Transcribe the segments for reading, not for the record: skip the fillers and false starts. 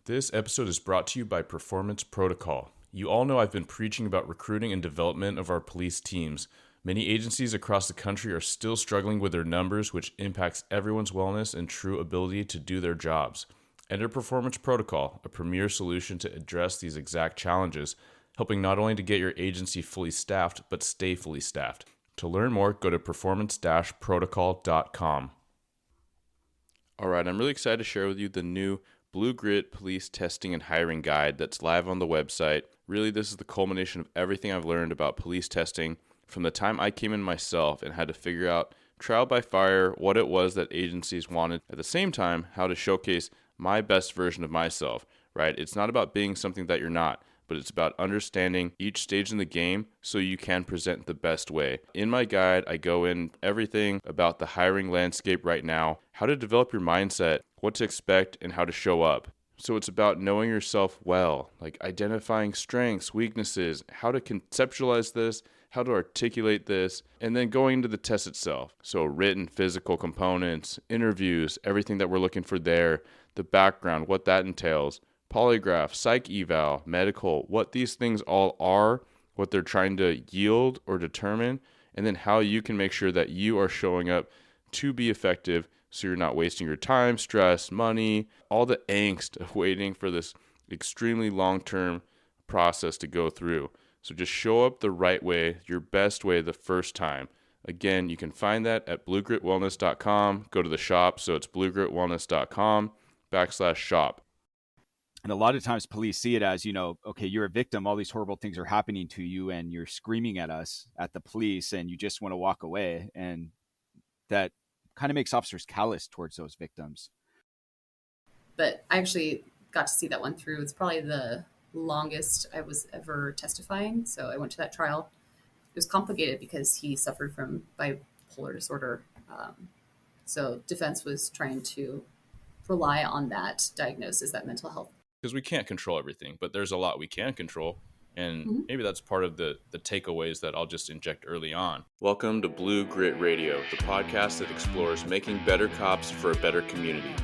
This episode is brought to you by Performance Protocol. You all know I've been preaching about recruiting and development of our police teams. Many agencies across the country are still struggling with their numbers, which impacts everyone's wellness and true ability to do their jobs. Enter Performance Protocol, a premier solution to address these exact challenges, helping not only to get your agency fully staffed, but stay fully staffed. To learn more, go to performance-protocol.com. All right, I'm really excited to share with you the new Blue Grit Police Testing and Hiring Guide that's live on the website. Really, this is the culmination of everything I've learned about police testing from the time I came in myself and had to figure out trial by fire what it was that agencies wanted. At the same time, how to showcase my best version of myself, right? It's not about being something that you're not, but it's about understanding each stage in the game so you can present the best way. In my guide, I go in everything about the hiring landscape right now, how to develop your mindset, what to expect, and how to show up. So it's about knowing yourself well, like identifying strengths, weaknesses, how to conceptualize this, how to articulate this, and then going into the test itself. So written, physical components, interviews, everything that we're looking for there, the background, what that entails, polygraph, psych eval, medical, what these things all are, what they're trying to yield or determine, and then how you can make sure that you are showing up to be effective so you're not wasting your time, stress, money, all the angst of waiting for this extremely long-term process to go through. So just show up the right way, your best way the first time. Again, you can find that at bluegritwellness.com. Go to the shop, so it's bluegritwellness.com/shop. And a lot of times police see it as, okay, you're a victim. All these horrible things are happening to you and you're screaming at us, at the police, and you just want to walk away. And that kind of makes officers callous towards those victims. But I actually got to see that one through. It's probably the longest I was ever testifying. So I went to that trial. It was complicated because he suffered from bipolar disorder. So defense was trying to rely on that diagnosis, that mental health. Because we can't control everything, but there's a lot we can control. And maybe that's part of the takeaways that I'll just inject early on. Welcome to Blue Grit Radio, the podcast that explores making better cops for a better community.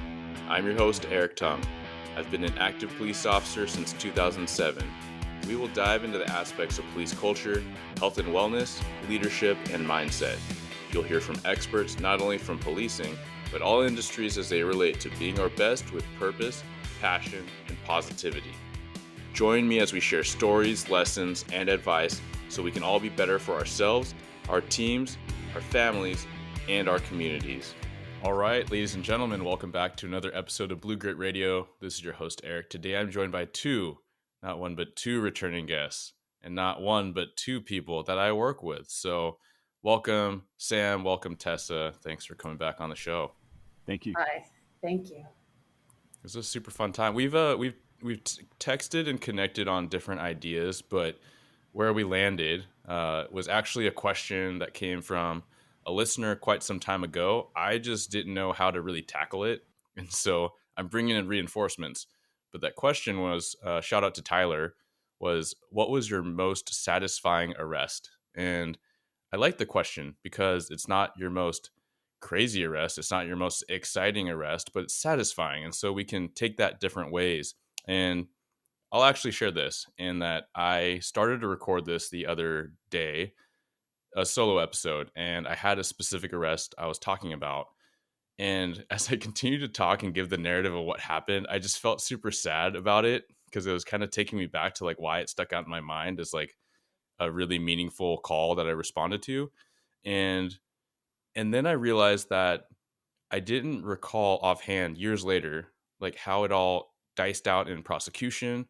I'm your host, Eric Tung. I've been an active police officer since 2007. We will dive into the aspects of police culture, health and wellness, leadership, and mindset. You'll hear from experts not only from policing, but all industries as they relate to being our best with purpose, passion, and positivity. Join me as we share stories, lessons, and advice so we can all be better for ourselves, our teams, our families, and our communities. All right, ladies and gentlemen, welcome back to another episode of Blue Grit Radio. This is your host, Eric. Today I'm joined by not one, but two returning guests, and not one, but two people that I work with. So welcome, Sam. Welcome, Tessa. Thanks for coming back on the show. Thank you. Hi, thank you. It was a super fun time. We've texted and connected on different ideas, but where we landed was actually a question that came from a listener quite some time ago. I just didn't know how to really tackle it, and so I'm bringing in reinforcements. But that question was, shout out to Tyler, was what was your most satisfying arrest? And I like the question because it's not your most crazy arrest, it's not your most exciting arrest, but it's satisfying. And so we can take that different ways. And I'll actually share this in that I started to record this the other day, a solo episode, and I had a specific arrest I was talking about. And as I continued to talk and give the narrative of what happened, I just felt super sad about it because it was kind of taking me back to like why it stuck out in my mind as like a really meaningful call that I responded to. And then I realized that I didn't recall offhand years later, like how it all diced out in prosecution.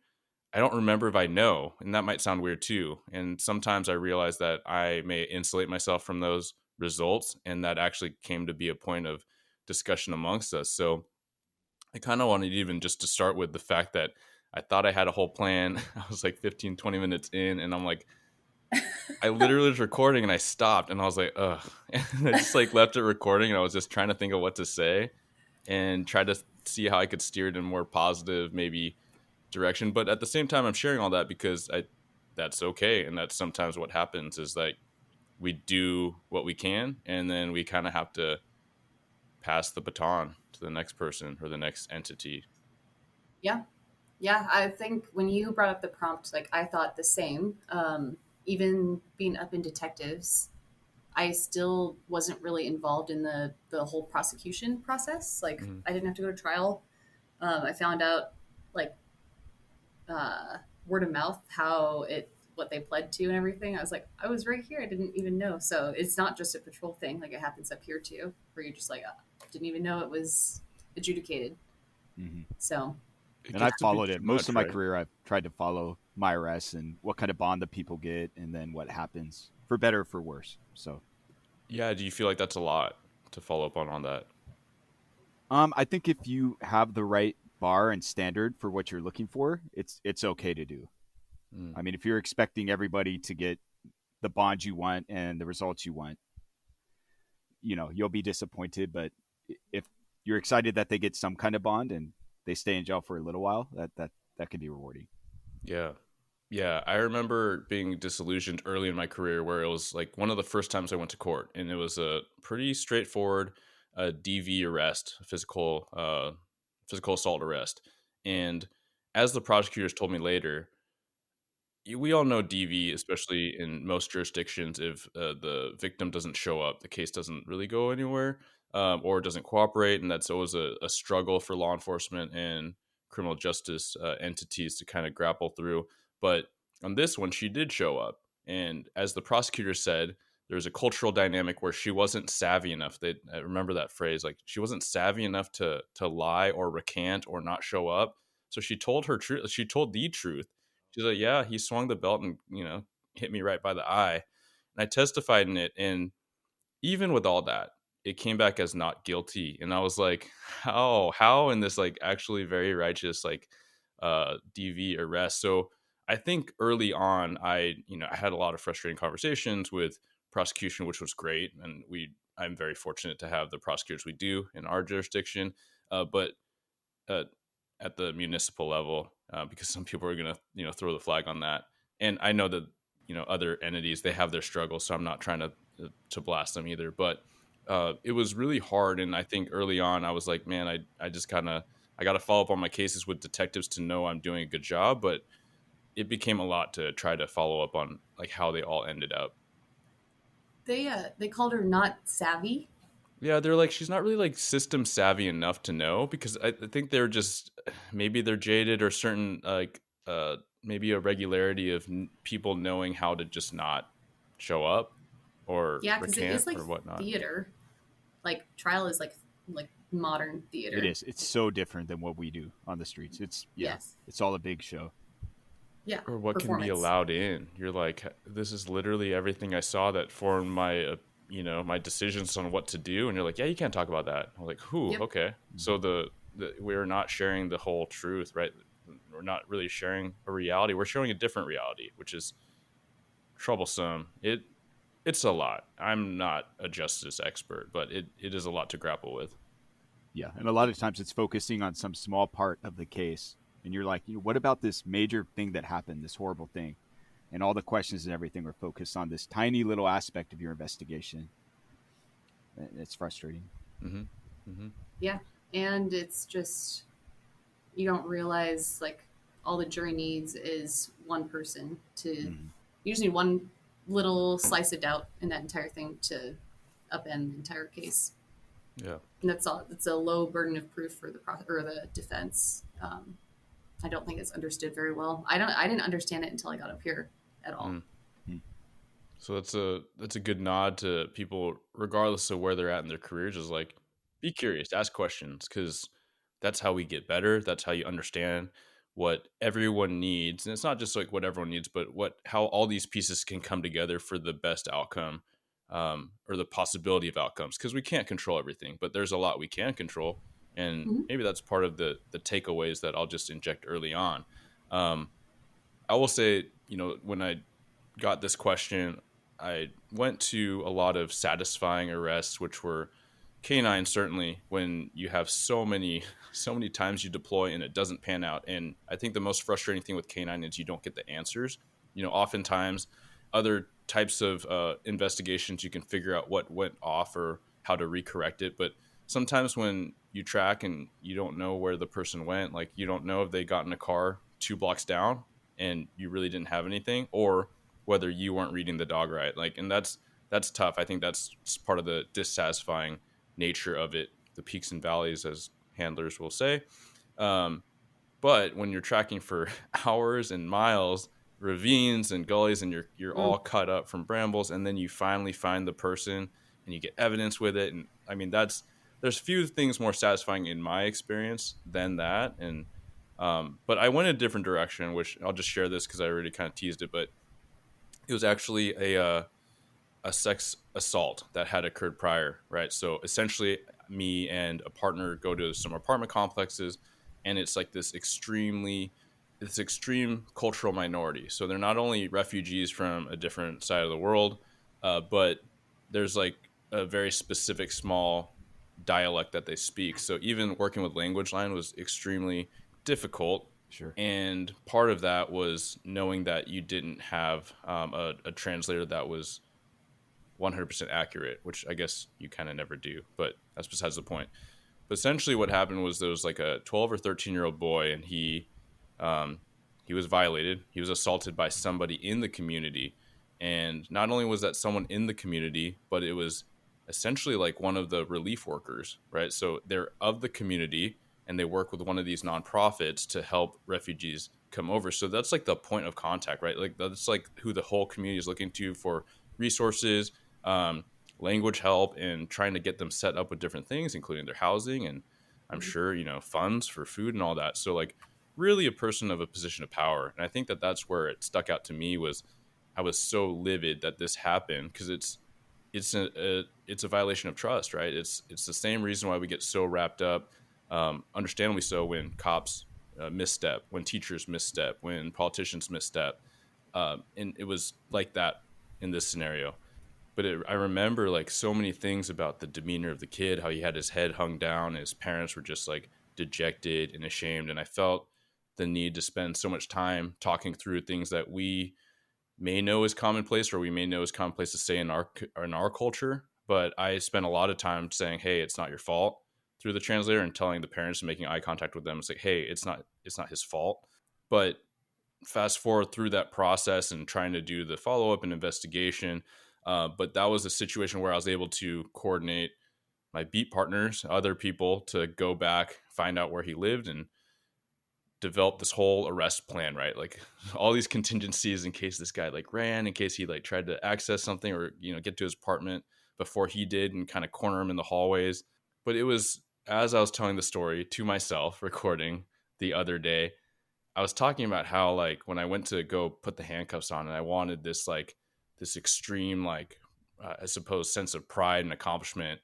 I don't remember if I know, and that might sound weird too. And sometimes I realize that I may insulate myself from those results, and that actually came to be a point of discussion amongst us. So I kind of wanted even just to start with the fact that I thought I had a whole plan. I was like 15, 20 minutes in, and I'm like, I literally was recording and I stopped and I was like, ugh. And I just like left it recording and I was just trying to think of what to say and try to see how I could steer it in a more positive, maybe direction. But at the same time, I'm sharing all that because that's okay. And that's sometimes what happens is like we do what we can and then we kind of have to pass the baton to the next person or the next entity. Yeah. Yeah, I think when you brought up the prompt, like I thought the same. Even being up in detectives, I still wasn't really involved in the whole prosecution process. Like Mm. I didn't have to go to trial. I found out like word of mouth how it what they pled to and everything. I was like, I was right here. I didn't even know. So it's not just a patrol thing. Like it happens up here too, where you're just like, didn't even know it was adjudicated. Hmm. So It And I've gets to be followed too it most much, of my right? career. I've tried to follow my arrests and what kind of bond the people get, and then what happens for better or for worse. So, Yeah. Do you feel like that's a lot to follow up on that? I think if you have the right bar and standard for what you're looking for, it's okay to do. Mm. I mean, if you're expecting everybody to get the bond you want and the results you want, you'll be disappointed. But if you're excited that they get some kind of bond and they stay in jail for a little while, that can be rewarding. Yeah. Yeah. I remember being disillusioned early in my career where it was like one of the first times I went to court, and it was a pretty straightforward DV arrest, physical assault arrest. And as the prosecutors told me later, we all know DV, especially in most jurisdictions, if the victim doesn't show up, the case doesn't really go anywhere, or doesn't cooperate. And that's always a struggle for law enforcement and criminal justice entities to kind of grapple through. But on this one, she did show up. And as the prosecutor said, there's a cultural dynamic where she wasn't savvy enough. I remember that phrase, like she wasn't savvy enough to lie or recant or not show up. So she told her truth. She told the truth. She's like, yeah, he swung the belt and, hit me right by the eye. And I testified in it. And even with all that, it came back as not guilty. And I was like, how in this like actually very righteous, like DV arrest. So I think early on, I had a lot of frustrating conversations with prosecution, which was great. And I'm very fortunate to have the prosecutors we do in our jurisdiction. But uh, at the municipal level, because some people are going to throw the flag on that. And I know that other entities, they have their struggles, so I'm not trying to blast them either. But it was really hard, and I think early on I was like, man, I just kind of I got to follow up on my cases with detectives to know I'm doing a good job. But it became a lot to try to follow up on like how they all ended up. they called her not savvy. Yeah, they're like, she's not really like system savvy enough to know, because I think they're just, maybe they're jaded, or certain like maybe a regularity of people knowing how to just not show up or Yeah, because it recant is like or whatnot. theater. Like trial is like modern It theater. is. It's so different than what we do on the streets. Yeah, Yes. it's all a big show. Yeah. Or what can be Performance. allowed in. You're like, this is literally everything I saw that formed my my decisions on what to do. And you're like, yeah, you can't talk about that. I'm like, who? Yep. Okay. So we're not sharing the whole truth, right? We're not really sharing a reality. We're showing a different reality, which is troublesome. It's a lot. I'm not a justice expert, but it is a lot to grapple with. Yeah, and a lot of times it's focusing on some small part of the case, and you're like, what about this major thing that happened, this horrible thing, and all the questions and everything are focused on this tiny little aspect of your investigation. It's frustrating. Mm-hmm. Mm-hmm. Yeah. And it's just you don't realize like all the jury needs is one person to Mm-hmm. you just need one little slice of doubt in that entire thing to upend the entire case. Yeah. And that's all. It's a low burden of proof for the defense. I don't think it's understood very well. I didn't understand it until I got up here at all. Mm. So that's a good nod to people, regardless of where they're at in their careers. Is like, be curious, ask questions, because that's how we get better. That's how you understand what everyone needs, and it's not just like what everyone needs, but how all these pieces can come together for the best outcome, or the possibility of outcomes. Because we can't control everything, but there's a lot we can control, and Mm-hmm. maybe that's part of the takeaways that I'll just inject early on. Um, I will say, when I got this question, I went to a lot of satisfying arrests, which were canine, certainly, when you have so many so many times you deploy and it doesn't pan out. And I think the most frustrating thing with canine is you don't get the answers. Oftentimes other types of investigations, you can figure out what went off or how to recorrect it. But sometimes when you track and you don't know where the person went. Like, you don't know if they got in a car 2 blocks down and you really didn't have anything, or whether you weren't reading the dog right. Like, and that's tough. I think that's part of the dissatisfying nature of it, the peaks and valleys, as handlers will say. But when you're tracking for hours and miles, ravines and gullies, and you're all cut up from brambles, and then you finally find the person and you get evidence with it. And I mean, there's few things more satisfying in my experience than that. And but I went a different direction, which I'll just share this because I already kind of teased it. But it was actually a sex assault that had occurred prior, right? So essentially, me and a partner go to some apartment complexes, and it's like this extreme cultural minority. So they're not only refugees from a different side of the world, but there's like a very specific small dialect that they speak. So even working with language line was extremely difficult. Sure. And part of that was knowing that you didn't have a translator that was 100% accurate, which I guess you kind of never do, but that's besides the point. But essentially what happened was there was like a 12 or 13-year-old boy, and he was violated. He was assaulted by somebody in the community. And not only was that someone in the community, but it was essentially like one of the relief workers, right? So they're of the community, and they work with one of these nonprofits to help refugees come over. So that's like the point of contact, right? Like that's like who the whole community is looking to for resources, language help, and trying to get them set up with different things, including their housing, and I'm sure, funds for food and all that. So like really a person of a position of power. And I think that that's where it stuck out to me, was I was so livid that this happened, because it's a violation of trust, right? It's the same reason why we get so wrapped up, understandably so, when cops misstep, when teachers misstep, when politicians misstep, and it was like that in this scenario. But I remember like so many things about the demeanor of the kid, how he had his head hung down, his parents were just like dejected and ashamed, and I felt the need to spend so much time talking through things that we may know is commonplace, or we may know is commonplace to say in our culture. But I spent a lot of time saying, hey, it's not your fault, through the translator, and telling the parents and making eye contact with them. It's like, hey, it's not his fault. But fast forward through that process and trying to do the follow-up and investigation. But that was a situation where I was able to coordinate my beat partners, other people, to go back, find out where he lived, and develop this whole arrest plan, right? Like all these contingencies in case this guy like ran, in case he like tried to access something, or, get to his apartment before he did, and kind of corner him in the hallways. But it was, as I was telling the story to myself, recording the other day, I was talking about how like when I went to go put the handcuffs on, and I wanted this extreme, like, I suppose, sense of pride and accomplishment.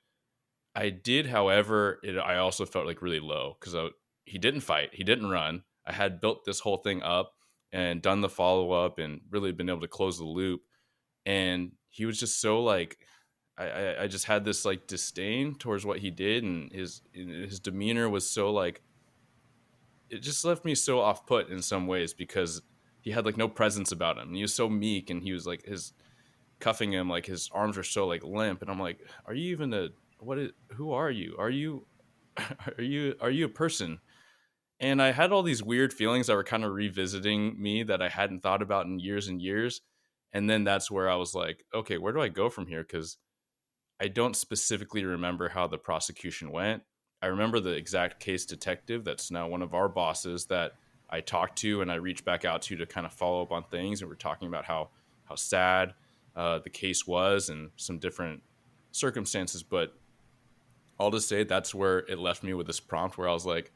I did, however, I also felt like really low, because he didn't fight, he didn't run. I had built this whole thing up and done the follow-up and really been able to close the loop. And he was just so like, I just had this like disdain towards what he did, and his demeanor was so like, it just left me so off put in some ways, because he had like no presence about him. And he was so meek, and he was like, cuffing him, like his arms were so like limp, and I'm like, are you even who are you? Are you a person? And I had all these weird feelings that were kind of revisiting me that I hadn't thought about in years and years. And then that's where I was like, okay, where do I go from here? Because I don't specifically remember how the prosecution went. I remember the exact case detective that's now one of our bosses that I talked to, and I reached back out to kind of follow up on things. And we're talking about how sad the case was, and some different circumstances. But all to say, that's where it left me with this prompt, where I was like,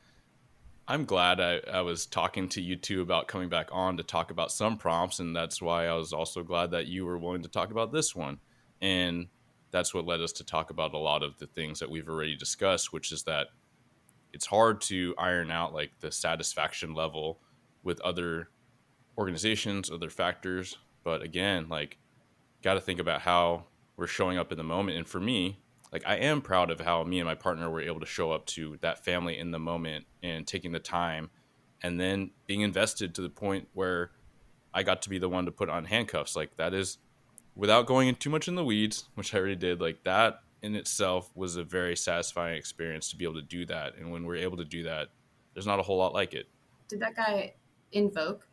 I'm glad I was talking to you two about coming back on to talk about some prompts. And that's why I was also glad that you were willing to talk about this one. And that's what led us to talk about a lot of the things that we've already discussed, which is that it's hard to iron out like the satisfaction level with other organizations, other factors. But again, like, got to think about how we're showing up in the moment. And for me, like, I am proud of how me and my partner were able to show up to that family in the moment, and taking the time, and then being invested to the point where I got to be the one to put on handcuffs. Like, that is, without going in too much in the weeds, which I already did, like, that in itself was a very satisfying experience to be able to do that. And when we're able to do that, there's not a whole lot like it. Did that guy invoke?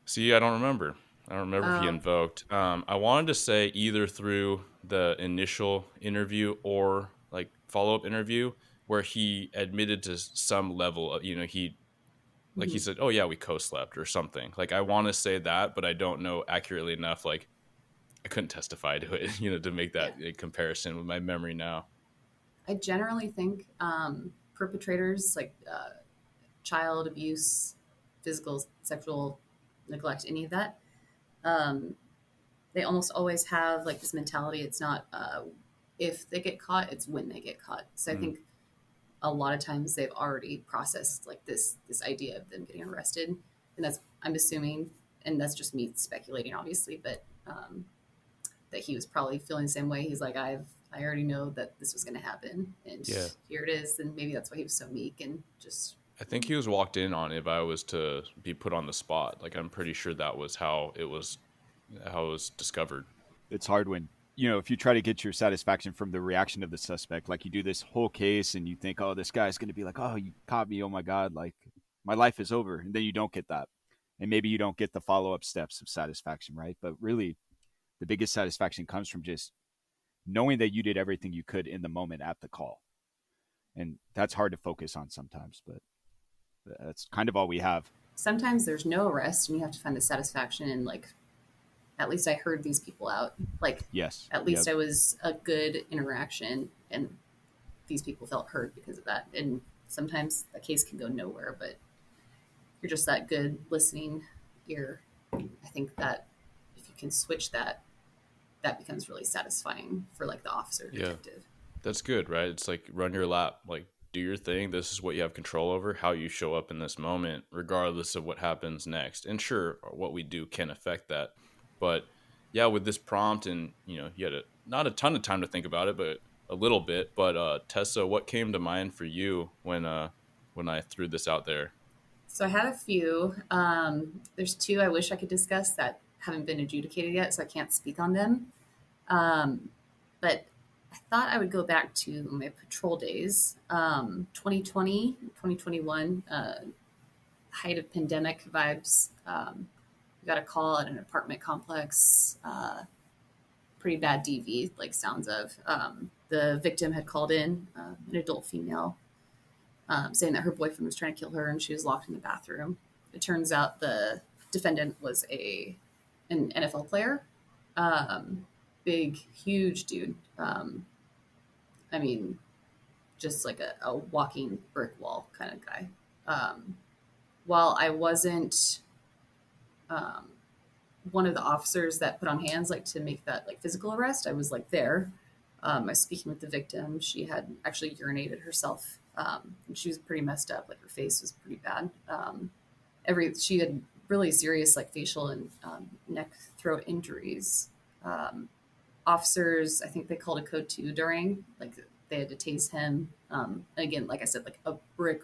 See, I don't remember. I don't remember if he Oh, invoked. I wanted to say either through the initial interview or like follow up interview where he admitted to some level of, he like he mhm. said, "Oh yeah, we co-slept" or something. Like I want to say that, but I don't know accurately enough. Like I couldn't testify to it, to make Yeah. that comparison with my memory now. I generally think perpetrators like child abuse, physical, sexual neglect, any of that, um, they almost always have like this mentality. It's not if they get caught, it's when they get caught. So I Mm, think a lot of times they've already processed like this idea of them getting arrested, and that's I'm assuming, and that's just me speculating, obviously, but that he was probably feeling the same way. He's like, I already know that this was going to happen, and yeah, here it is, and maybe that's why he was so meek and just I think he was walked in on if I was to be put on the spot. Like I'm pretty sure that was how it was discovered. It's hard when, if you try to get your satisfaction from the reaction of the suspect, like you do this whole case and you think, oh, this guy's going to be like, oh, you caught me. Oh my God. Like my life is over. And then you don't get that. And maybe you don't get the follow up steps of satisfaction, right? But really, the biggest satisfaction comes from just knowing that you did everything you could in the moment at the call. And that's hard to focus on sometimes, but that's kind of all we have. sometimes there's no arrest, and you have to find the satisfaction in like at least I heard these people out. Like Yes. at Yep. least I was a good interaction, and these people felt heard because of that. And sometimes a case can go nowhere, but you're just that good listening ear. I think that if you can switch that, that becomes really satisfying for like the officer Yeah. detective. That's good, right? It's like run your lap, like do your thing. This is what you have control over, how you show up in this moment, regardless of what happens next. And sure, what we do can affect that. But yeah, with this prompt and, you had not a ton of time to think about it, but a little bit. But Tessa, what came to mind for you when I threw this out there? So I had a few. There's two I wish I could discuss that haven't been adjudicated yet, so I can't speak on them. But I thought I would go back to my patrol days, 2020, 2021, height of pandemic vibes. We got a call at an apartment complex, pretty bad DV, like sounds of. The victim had called in, an adult female, saying that her boyfriend was trying to kill her and she was locked in the bathroom. It turns out the defendant was an NFL player, big, huge dude. I mean, just like a walking brick wall kind of guy. While I wasn't um, one of the officers that put on hands like to make that like physical arrest, I was like there. I was speaking with the victim. She had actually urinated herself. And she was pretty messed up. Like her face was pretty bad. She had really serious like facial and neck throat injuries. Um, Officers, I think they called a code two during like they had to tase him. And again, like I said, like a brick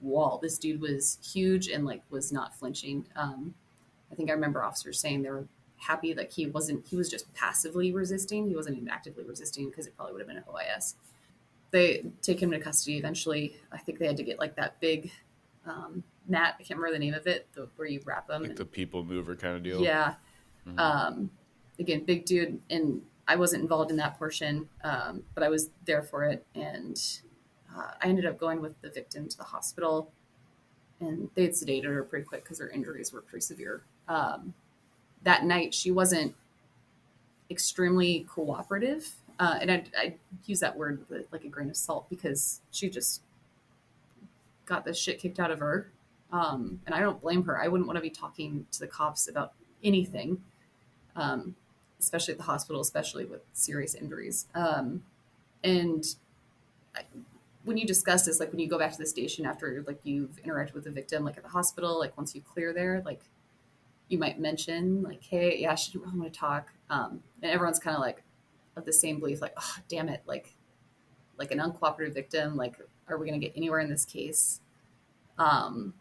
wall. This dude was huge and like was not flinching. I think I remember officers saying they were happy that he was just passively resisting. He wasn't even actively resisting because it probably would have been an OIS. They take him to custody eventually. I think they had to get like that big mat. I can't remember the name of it, where you wrap them. Like the people mover kind of deal? Yeah. Hmm. Um, Again, big dude. And I wasn't involved in that portion, but I was there for it. And I ended up going with the victim to the hospital, and they had sedated her pretty quick because her injuries were pretty severe. That night, she wasn't extremely cooperative. And I use that word with like a grain of salt because she just got the shit kicked out of her. And I don't blame her. I wouldn't want to be talking to the cops about anything, um, especially at the hospital, especially with serious injuries. And I, when you discuss this, like when you go back to the station after like you've interacted with the victim, like at the hospital, like once you clear there, like you might mention like, hey, yeah, she didn't really want to talk. And everyone's kind of like of the same belief, like, oh, damn it, like an uncooperative victim, like, are we going to get anywhere in this case? Um,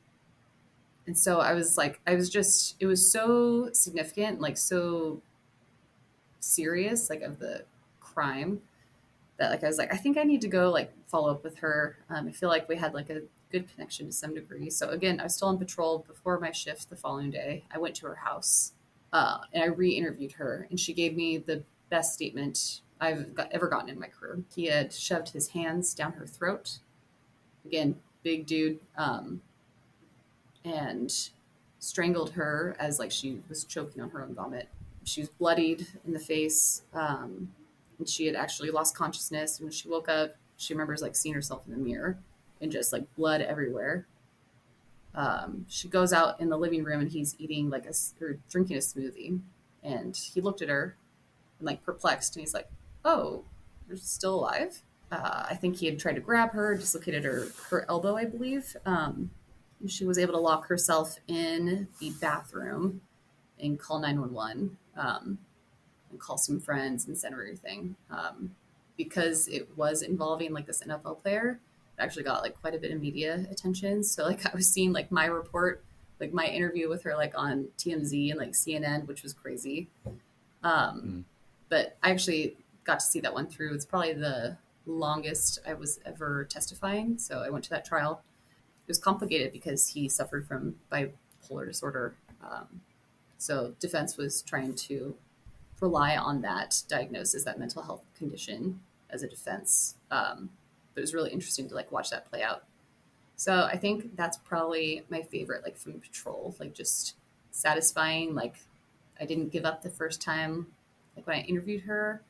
and so I was like, it was so significant, like so serious, like of the crime. that like I was like, I think I need to go like follow up with her. I feel like we had like a good connection to some degree. So again, I was still on patrol before my shift the following day. I went to her house and I re-interviewed her, and she gave me the best statement ever gotten in my career. He had shoved his hands down her throat. Again, big dude, and strangled her as like she was choking on her own vomit. She was bloodied in the face, and she had actually lost consciousness. And when she woke up, she remembers like seeing herself in the mirror and just like blood everywhere. She goes out in the living room and he's eating like or drinking a smoothie, and he looked at her and like perplexed, and he's like, "Oh, you're still alive?" I think he had tried to grab her, dislocated her elbow, I believe. She was able to lock herself in the bathroom and call 911, and call some friends and send everything. Because it was involving like this NFL player, it actually got like quite a bit of media attention. So like I was seeing like my report, like my interview with her like on TMZ and like CNN, which was crazy. But I actually got to see that one through. It's probably the longest I was ever testifying. So I went to that trial. It was complicated because he suffered from bipolar disorder. So defense was trying to rely on that diagnosis, that mental health condition, as a defense. But it was really interesting to like watch that play out. So I think that's probably my favorite, like from patrol, like just satisfying. Like I didn't give up the first time, like when I interviewed her,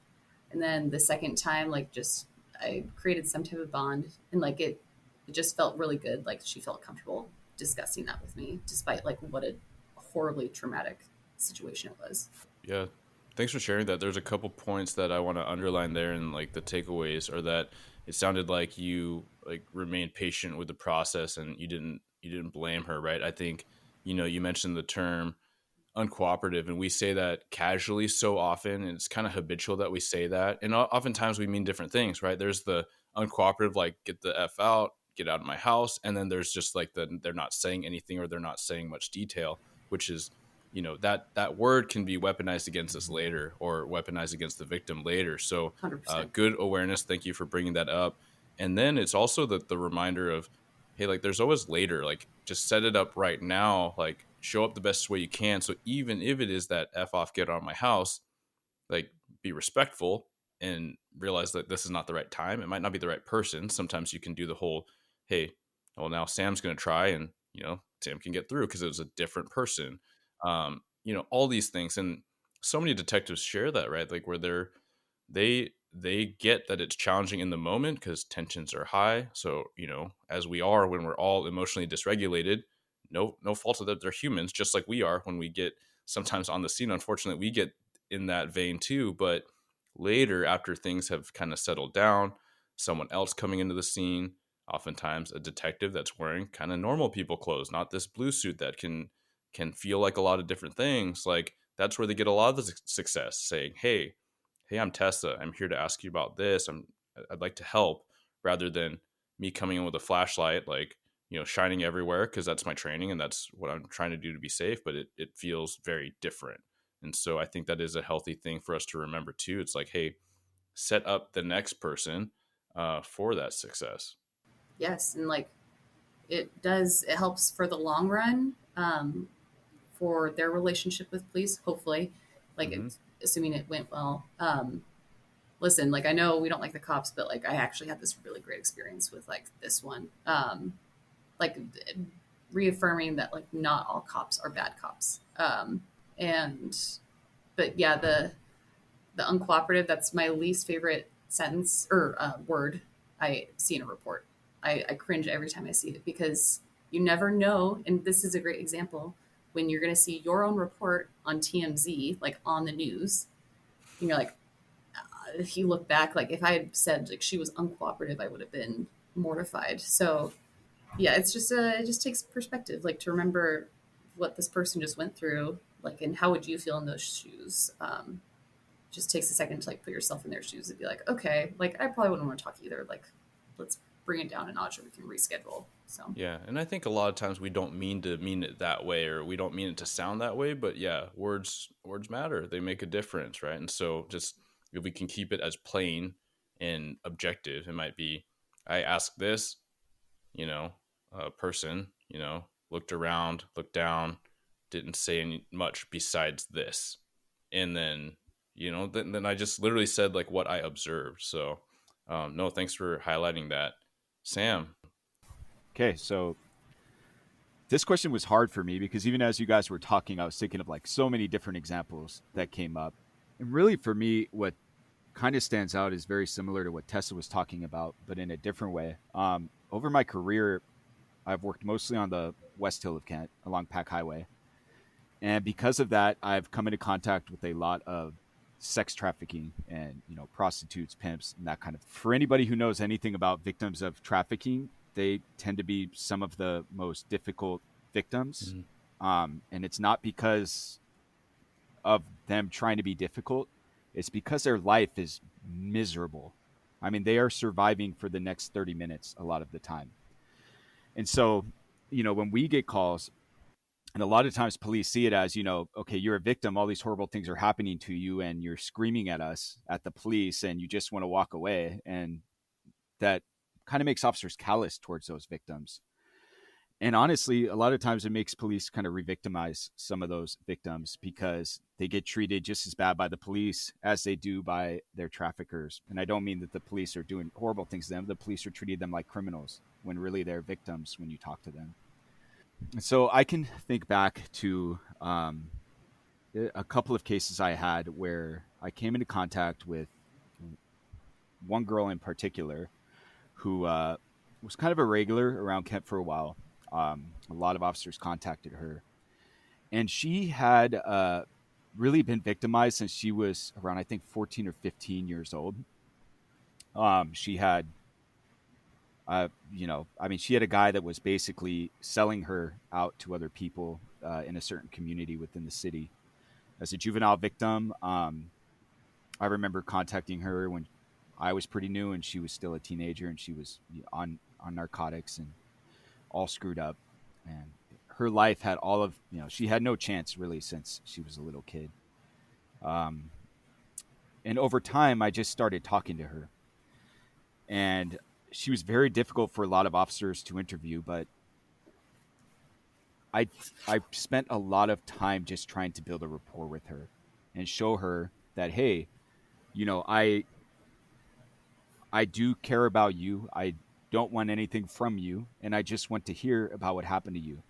and then the second time, like just I created some type of bond, and like it just felt really good. Like she felt comfortable discussing that with me, despite like what a horribly traumatic situation it was. Yeah. Thanks for sharing that. There's a couple points that I want to underline there, and like the takeaways are that it sounded like you like remained patient with the process and you didn't blame her, right? I think, you mentioned the term uncooperative, and we say that casually so often, and it's kind of habitual that we say that. And oftentimes we mean different things, right? There's the uncooperative, like get the F out, get out of my house. And then there's just like they're not saying anything, or they're not saying much detail, which is, that word can be weaponized against us later, or weaponized against the victim later. So 100%. good awareness. Thank you for bringing that up. And then it's also the reminder of, hey, like there's always later, like just set it up right now, like show up the best way you can. So even if it is that F off, get out of my house, like be respectful and realize that this is not the right time. It might not be the right person. Sometimes you can do the whole, hey, well, now Sam's going to try, and, Sam can get through because it was a different person. All these things. And so many detectives share that, right? Like where they get that it's challenging in the moment because tensions are high. So, as we are when we're all emotionally dysregulated, no fault of that. They're humans just like we are when we get sometimes on the scene. Unfortunately, we get in that vein too. But later, after things have kind of settled down, someone else coming into the scene, oftentimes a detective that's wearing kind of normal people clothes, not this blue suit that can feel like a lot of different things. Like that's where they get a lot of the success, saying, hey, I'm Tessa. I'm here to ask you about this. I'd like to help, rather than me coming in with a flashlight, like, shining everywhere, because that's my training and that's what I'm trying to do to be safe. But it feels very different. And so I think that is a healthy thing for us to remember too. It's like, hey, set up the next person for that success. Yes, and like it helps for the long run, for their relationship with police, hopefully, like Mm-hmm. assuming it went well. Listen, like I know we don't like the cops, but like I actually had this really great experience with like this one, like reaffirming that like not all cops are bad cops. And but yeah, the uncooperative, that's my least favorite sentence or word I see in a report. I cringe every time I see it, because you never know, and this is a great example, when you're going to see your own report on TMZ, like on the news, and you're like, if you look back, like if I had said like she was uncooperative, I would have been mortified. So yeah, it just takes perspective, like to remember what this person just went through, like, and how would you feel in those shoes. Just takes a second to like put yourself in their shoes and be like, okay, like I probably wouldn't want to talk either. Like, let's bring it down a notch, or we can reschedule. So Yeah, and I think a lot of times we don't mean to mean it that way, or we don't mean it to sound that way, but yeah, words matter. They make a difference, right? And so just if we can keep it as plain in objective. It might be, I asked this, person, looked around, looked down, didn't say much besides this. And then, then I just literally said like what I observed. So, no, thanks for highlighting that. Sam. Okay, so this question was hard for me because even as you guys were talking, I was thinking of like so many different examples that came up. And really, for me, what kind of stands out is very similar to what Tessa was talking about, but in a different way. Over my career, I've worked mostly on the West Hill of Kent along Pack Highway. And because of that, I've come into contact with a lot of sex trafficking and, prostitutes, pimps, and that kind of. For anybody who knows anything about victims of trafficking, they tend to be some of the most difficult victims. And it's not because of them trying to be difficult. It's because their life is miserable. I mean, they are surviving for the next 30 minutes a lot of the time. And so, when we get calls, and a lot of times police see it as, okay, you're a victim, all these horrible things are happening to you, and you're screaming at us, at the police, and you just want to walk away. And that kind of makes officers callous towards those victims. And honestly, a lot of times it makes police kind of re-victimize some of those victims because they get treated just as bad by the police as they do by their traffickers. And I don't mean that the police are doing horrible things to them. The police are treating them like criminals when really they're victims when you talk to them. So I can think back to a couple of cases I had where I came into contact with one girl in particular who was kind of a regular around Kent for a while. A lot of officers contacted her, and she had really been victimized since she was around, I think, 14 or 15 years old. She had she had a guy that was basically selling her out to other people in a certain community within the city as a juvenile victim. I remember contacting her when I was pretty new and she was still a teenager, and she was on narcotics and all screwed up. And her life had all of, she had no chance really since she was a little kid. And over time, I just started talking to her. And she was very difficult for a lot of officers to interview, but I spent a lot of time just trying to build a rapport with her and show her that, hey, I do care about you. I don't want anything from you, and I just want to hear about what happened to you.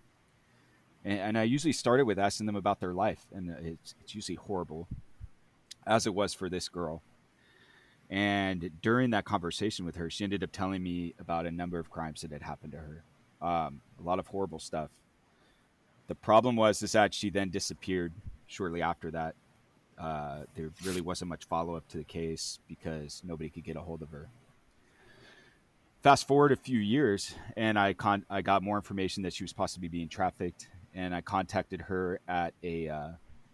And I usually started with asking them about their life, and it's usually horrible, as it was for this girl. And during that conversation with her, she ended up telling me about a number of crimes that had happened to her, a lot of horrible stuff. The problem is that she then disappeared shortly after that. There really wasn't much follow-up to the case because nobody could get a hold of her. Fast forward a few years, and I got more information that she was possibly being trafficked, and I contacted her at a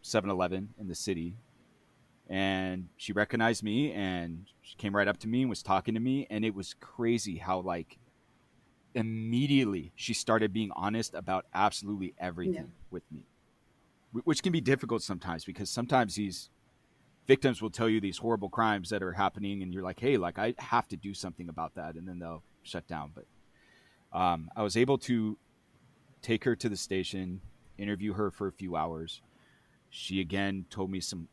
7-Eleven in the city. And she recognized me, and she came right up to me and was talking to me, and it was crazy how, like, immediately she started being honest about absolutely everything with me, which can be difficult sometimes because sometimes these victims will tell you these horrible crimes that are happening, and you're like, hey, like, I have to do something about that, and then they'll shut down. But I was able to take her to the station, interview her for a few hours. She again told me some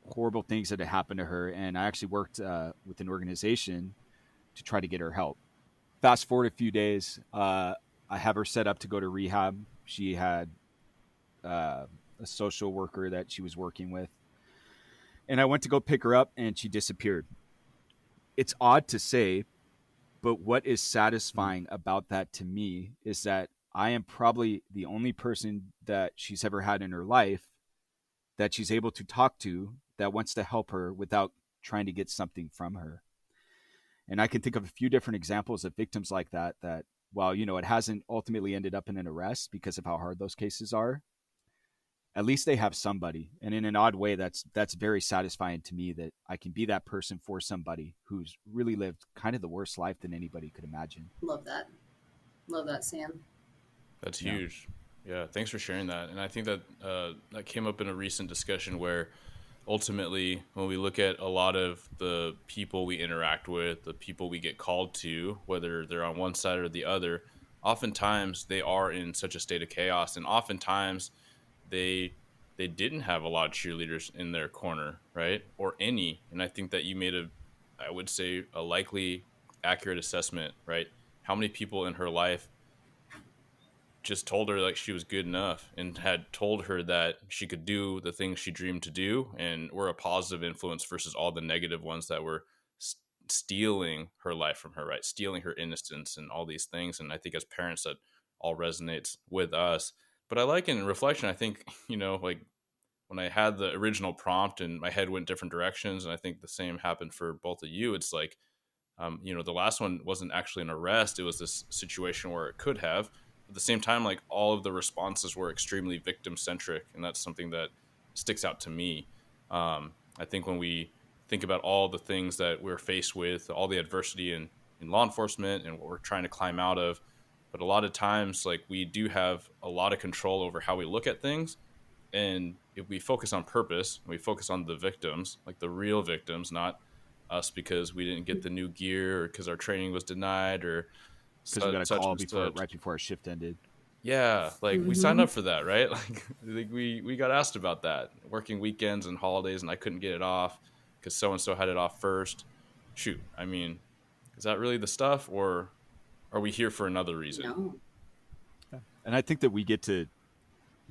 horrible things that had happened to her, and I actually worked with an organization to try to get her help. Fast forward a few days, I have her set up to go to rehab. She had a social worker that she was working with, and I went to go pick her up, and she disappeared. It's odd to say, but what is satisfying about that to me is that I am probably the only person that she's ever had in her life that she's able to talk to that wants to help her without trying to get something from her. And I can think of a few different examples of victims like that, while, it hasn't ultimately ended up in an arrest because of how hard those cases are, at least they have somebody. And in an odd way, that's very satisfying to me that I can be that person for somebody who's really lived kind of the worst life than anybody could imagine. Love that, Sam. That's huge. Yeah, thanks for sharing that. And I think that that came up in a recent discussion where ultimately, when we look at a lot of the people we interact with, the people we get called to, whether they're on one side or the other, oftentimes they are in such a state of chaos, and oftentimes they they didn't have a lot of cheerleaders in their corner, right? Or any. And I think that you made I would say, a likely accurate assessment, right? How many people in her life just told her like she was good enough and had told her that she could do the things she dreamed to do and were a positive influence versus all the negative ones that were stealing her life from her, right? Stealing her innocence and all these things. And I think as parents, that all resonates with us. But I like in reflection, I think, like when I had the original prompt and my head went different directions, and I think the same happened for both of you. It's like, the last one wasn't actually an arrest. It was this situation where it could have. At the same time, like all of the responses were extremely victim centric, and that's something that sticks out to me. I think when we think about all the things that we're faced with, all the adversity in law enforcement and what we're trying to climb out of, but a lot of times, like we do have a lot of control over how we look at things. And if we focus on purpose, we focus on the victims, like the real victims, not us because we didn't get the new gear or because our training was denied or because we got a call such. right before our shift ended. Yeah, like we signed up for that, right? Like we got asked about that, working weekends and holidays, and I couldn't get it off because so and so had it off first. Shoot, I mean, is that really the stuff, or are we here for another reason? No. And I think that we get to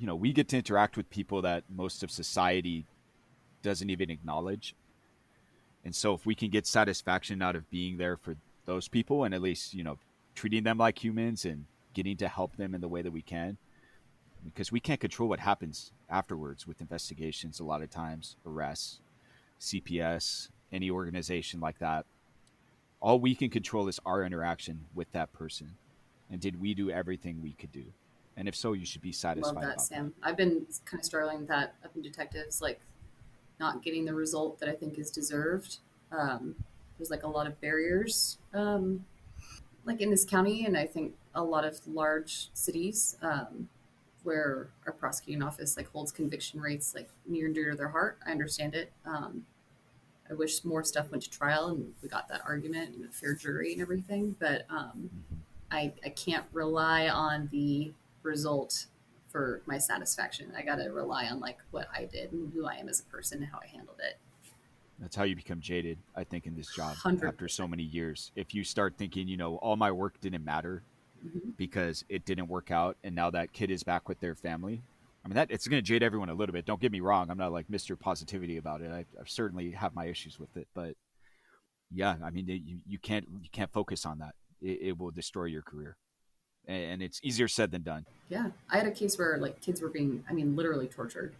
interact with people that most of society doesn't even acknowledge. And so if we can get satisfaction out of being there for those people and at least, treating them like humans and getting to help them in the way that we can, because we can't control what happens afterwards with investigations a lot of times, arrests, CPS, any organization like that. All we can control is our interaction with that person. And did we do everything we could do? And if so, you should be satisfied. Love that, about Sam. I've been kind of struggling with that up in detectives, like not getting the result that I think is deserved. There's like a lot of barriers, like in this county, and I think a lot of large cities where our prosecuting office like holds conviction rates like near and dear to their heart. I understand it. I wish more stuff went to trial and we got that argument and a fair jury and everything, but I can't rely on the result for my satisfaction. I got to rely on like what I did and who I am as a person and how I handled it. That's how you become jaded, I think, in this job 100%. after so many years. If you start thinking, all my work didn't matter because it didn't work out, and now that kid is back with their family. I mean, that it's going to jade everyone a little bit. Don't get me wrong. I'm not like Mr. Positivity about it. I certainly have my issues with it, but yeah, I mean, you can't focus on that. It will destroy your career, and it's easier said than done. Yeah, I had a case where like kids were being, I mean, literally tortured.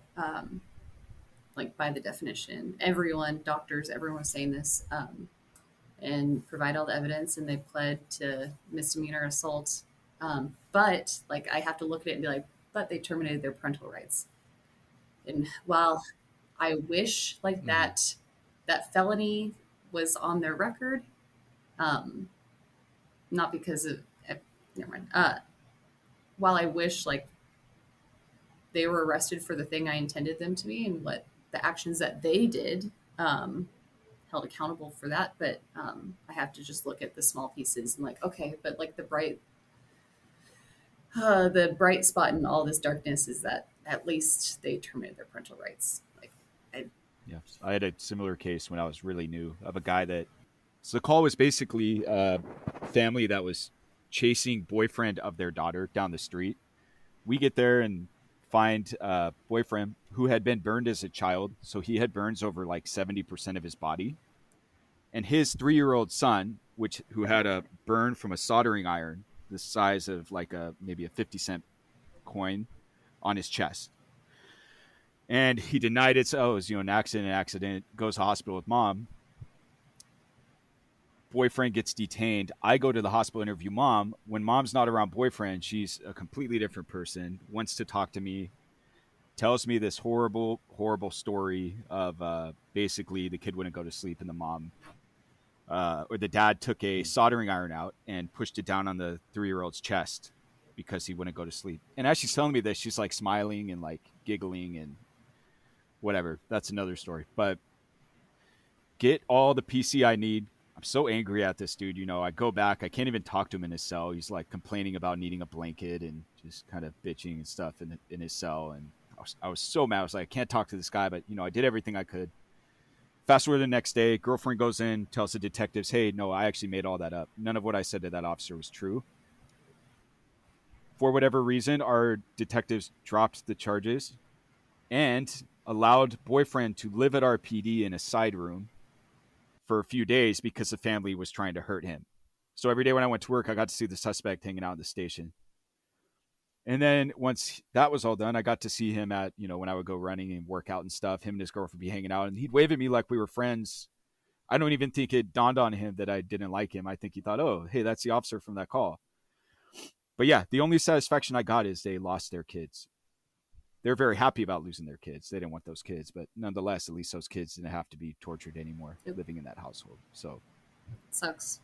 Like by the definition, everyone, doctors, everyone was saying this, and provide all the evidence, and they pled to misdemeanor assault. But like, I have to look at it and be like, but they terminated their parental rights. And while I wish like that felony was on their record, not because of, never mind. While I wish like they were arrested for the thing I intended them to be and what the actions that they did, held accountable for that. But I have to just look at the small pieces and like, okay, but like the bright spot in all this darkness is that at least they terminated their parental rights. Like, I had a similar case when I was really new of a guy that. So the call was basically a family that was chasing boyfriend of their daughter down the street. We get there and find a boyfriend who had been burned as a child. So he had burns over like 70% of his body. And his 3-year-old son, who had a burn from a soldering iron the size of like maybe a 50-cent coin on his chest. And he denied it. So it was, an accident, goes to hospital with mom. Boyfriend gets detained. I go to the hospital, interview mom. When mom's not around boyfriend, she's a completely different person, wants to talk to me, tells me this horrible, horrible story of basically the kid wouldn't go to sleep and the mom or the dad took a soldering iron out and pushed it down on the 3-year-old's chest because he wouldn't go to sleep. And as she's telling me this, she's like smiling and like giggling. And whatever. That's another story. But get all the PC I need. I'm so angry at this dude. You know, I go back. I can't even talk to him in his cell. He's like complaining about needing a blanket and just kind of bitching and stuff in his cell. And I was so mad. I was like, I can't talk to this guy, but, you know, I did everything I could. Fast forward the next day, girlfriend goes in, tells the detectives, hey, no, I actually made all that up. None of what I said to that officer was true. For whatever reason, our detectives dropped the charges and allowed boyfriend to live at our PD in a side room for a few days because the family was trying to hurt him. So every day when I went to work, I got to see the suspect hanging out in the station. And then once that was all done, I got to see him at, you know, when I would go running and work out and stuff, him and his girlfriend would be hanging out, and he'd wave at me like we were friends. I don't even think it dawned on him that I didn't like him. I think he thought, oh, hey, that's the officer from that call. But yeah, the only satisfaction I got is they lost their kids. They're very happy about losing their kids. They didn't want those kids, but nonetheless, at least those kids didn't have to be tortured anymore living in that household. So Sucks.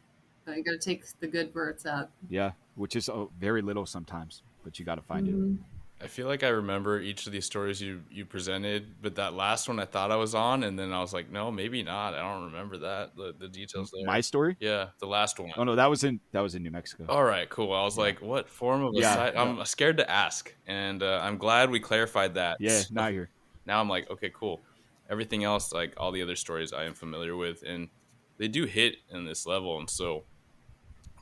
You got to take the good where it's at. yeah, which is very little sometimes, but you got to find it. I feel like I remember each of these stories you presented, but that last one I thought I was on, and then I was like, no, maybe not. I don't remember that, the details there. My story? Yeah, the last one. Oh no, that was in New Mexico. All right, cool. I was like, what form of a site? I'm scared to ask, and I'm glad we clarified that. Yeah, now you're. Now I'm like, okay, cool. Everything else, like all the other stories I am familiar with, and they do hit in this level, and so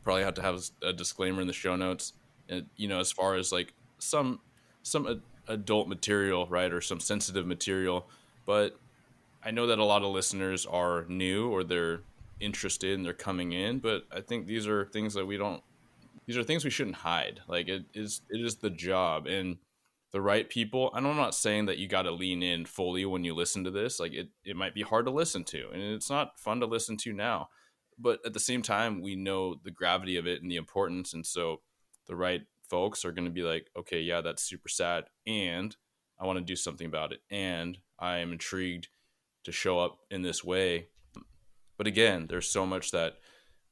probably have to have a disclaimer in the show notes, and you know, as far as like some adult material, right, or some sensitive material. But I know that a lot of listeners are new or they're interested and they're coming in, but I think these are things that these are things we shouldn't hide. Like it is the job, and the right people. And I'm not saying that you got to lean in fully when you listen to this. Like it might be hard to listen to, and it's not fun to listen to now, but at the same time, we know the gravity of it and the importance. And so the right folks are going to be like, okay, yeah, that's super sad, and I want to do something about it, and I am intrigued to show up in this way. But again, there's so much that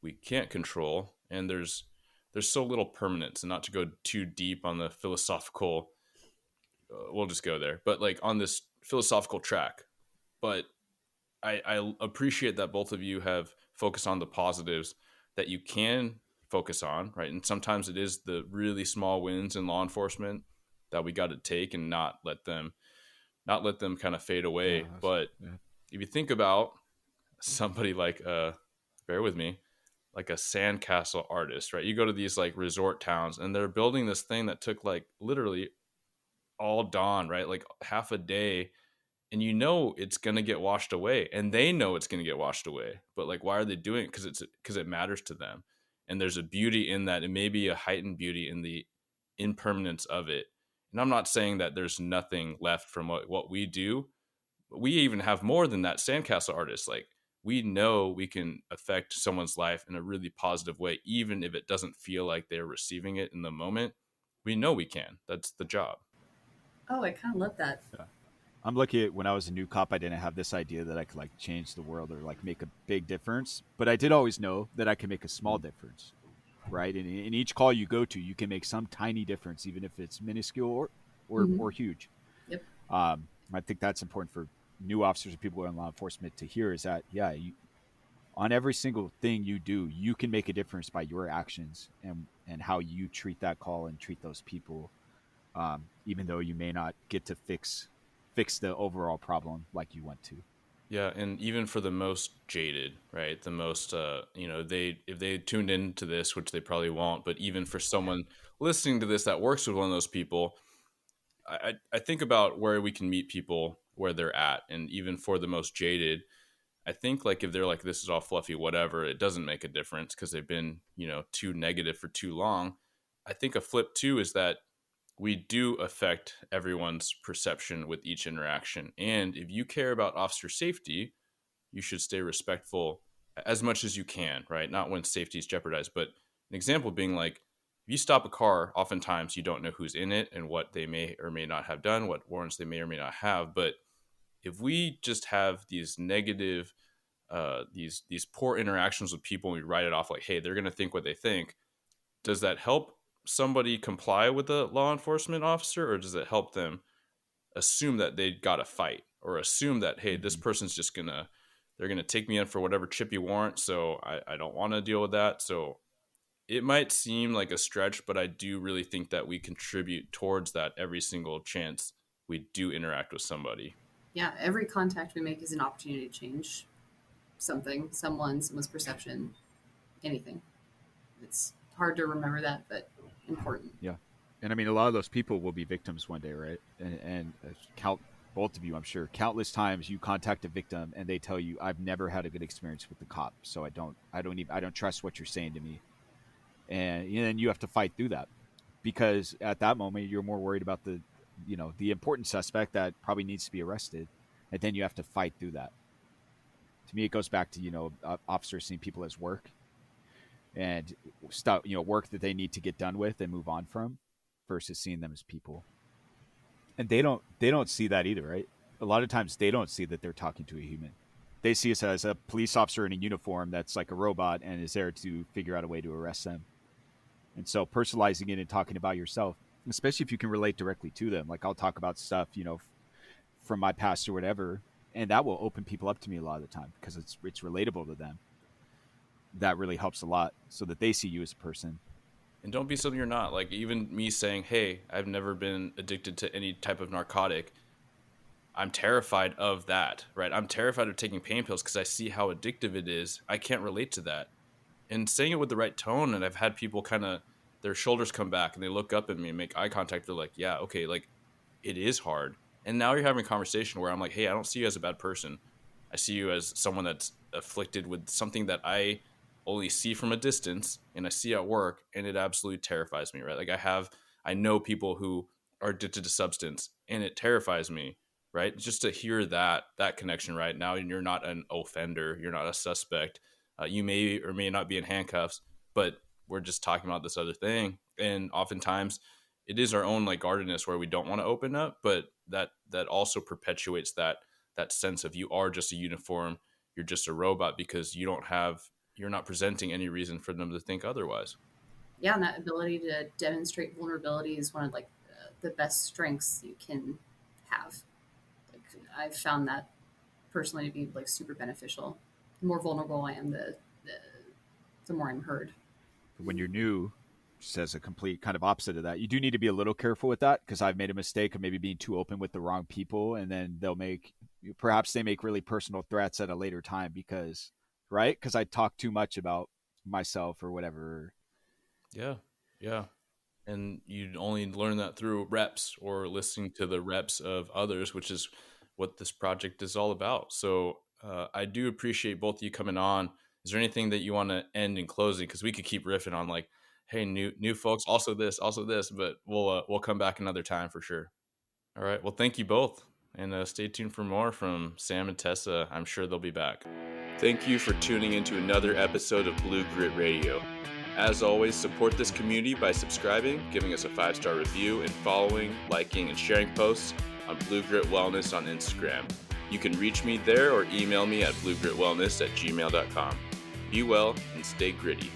we can't control, and there's so little permanence. And not to go too deep on the philosophical, we'll just go there, but like on this philosophical track. But I appreciate that both of you have focused on the positives that you can focus on, right? And sometimes it is the really small wins in law enforcement that we got to take and not let them kind of fade away. Yeah, but if you think about somebody like bear with me, like a sandcastle artist, right? You go to these like resort towns and they're building this thing that took like literally all dawn, right? Like half a day, and you know it's going to get washed away, and they know it's going to get washed away. But like, why are they doing it? Because it matters to them. And there's a beauty in that. It may be a heightened beauty in the impermanence of it. And I'm not saying that there's nothing left from what we do, but we even have more than that sandcastle artist. Like, we know we can affect someone's life in a really positive way, even if it doesn't feel like they're receiving it in the moment. We know we can. That's the job. Oh, I kind of love that. Yeah. I'm lucky when I was a new cop, I didn't have this idea that I could like change the world or like make a big difference. But I did always know that I can make a small difference, right? And in each call you go to, you can make some tiny difference, even if it's minuscule or huge. Yep. I think that's important for new officers and people in law enforcement to hear, is that, yeah, on every single thing you do, you can make a difference by your actions and how you treat that call and treat those people, even though you may not get to fix the overall problem like you want to. Yeah, and even for the most jaded, right? The most, if they tuned into this, which they probably won't, but even for someone listening to this that works with one of those people, I think about where we can meet people where they're at. And even for the most jaded, I think like if they're like, this is all fluffy, whatever, it doesn't make a difference because they've been, too negative for too long. I think a flip too is that we do affect everyone's perception with each interaction. And if you care about officer safety, you should stay respectful as much as you can, right? Not when safety is jeopardized, but an example being like, if you stop a car, oftentimes you don't know who's in it and what they may or may not have done, what warrants they may or may not have. But if we just have these negative, these poor interactions with people, and we write it off like, hey, they're going to think what they think, does that help somebody comply with a law enforcement officer, or does it help them assume that they got to fight? or assume that, hey, this person's just they're gonna take me in for whatever chippy warrant, so I don't want to deal with that. So it might seem like a stretch, but I do really think that we contribute towards that every single chance we do interact with somebody. Yeah, every contact we make is an opportunity to change something, someone's perception, anything. It's hard to remember that, but important. Yeah. And I mean, a lot of those people will be victims one day, right? And count both of you, I'm sure, countless times you contact a victim and they tell you, "I've never had a good experience with the cop, so I don't trust what you're saying to me." And then you have to fight through that, because at that moment you're more worried about the important suspect that probably needs to be arrested, and then you have to fight through that. To me, it goes back to officers seeing people as work, and stuff, work that they need to get done with and move on from, versus seeing them as people. And they don't see that either, right? A lot of times they don't see that they're talking to a human. They see us as a police officer in a uniform that's like a robot and is there to figure out a way to arrest them. And so personalizing it and talking about yourself, especially if you can relate directly to them, like I'll talk about stuff, from my past or whatever, and that will open people up to me a lot of the time because it's relatable to them. That really helps a lot, so that they see you as a person. And don't be something you're not. Like, even me saying, hey, I've never been addicted to any type of narcotic, I'm terrified of that, right? I'm terrified of taking pain pills because I see how addictive it is. I can't relate to that. And saying it with the right tone, and I've had people kind of, their shoulders come back and they look up at me and make eye contact. They're like, yeah, okay, like, it is hard. And now you're having a conversation where I'm like, hey, I don't see you as a bad person. I see you as someone that's afflicted with something that I only see from a distance and I see at work, and it absolutely terrifies me, right? Like, I know people who are addicted to substance, and it terrifies me, right? Just to hear that connection, right? Now you're not an offender, you're not a suspect. You may or may not be in handcuffs, but we're just talking about this other thing. And oftentimes it is our own like guardedness where we don't want to open up, but that also perpetuates that sense of you are just a uniform, you're just a robot, because you're not presenting any reason for them to think otherwise. Yeah, and that ability to demonstrate vulnerability is one of like the best strengths you can have. Like, I've found that personally to be like super beneficial. The more vulnerable I am, the more I'm heard. When you're new, just as a complete kind of opposite of that, you do need to be a little careful with that, because I've made a mistake of maybe being too open with the wrong people, and then perhaps they make really personal threats at a later time because I talk too much about myself or whatever. Yeah. And you only learn that through reps or listening to the reps of others, which is what this project is all about. So I do appreciate both of you coming on. Is there anything that you want to end in closing? Because we could keep riffing on like, hey, new folks, also this, but we'll come back another time for sure. All right. Well, thank you both. And stay tuned for more from Sam and Tessa. I'm sure they'll be back. Thank you for tuning into another episode of Blue Grit Radio. As always, support this community by subscribing, giving us a 5-star review, and following, liking, and sharing posts on Blue Grit Wellness on Instagram. You can reach me there or email me at bluegritwellness@gmail.com. Be well and stay gritty.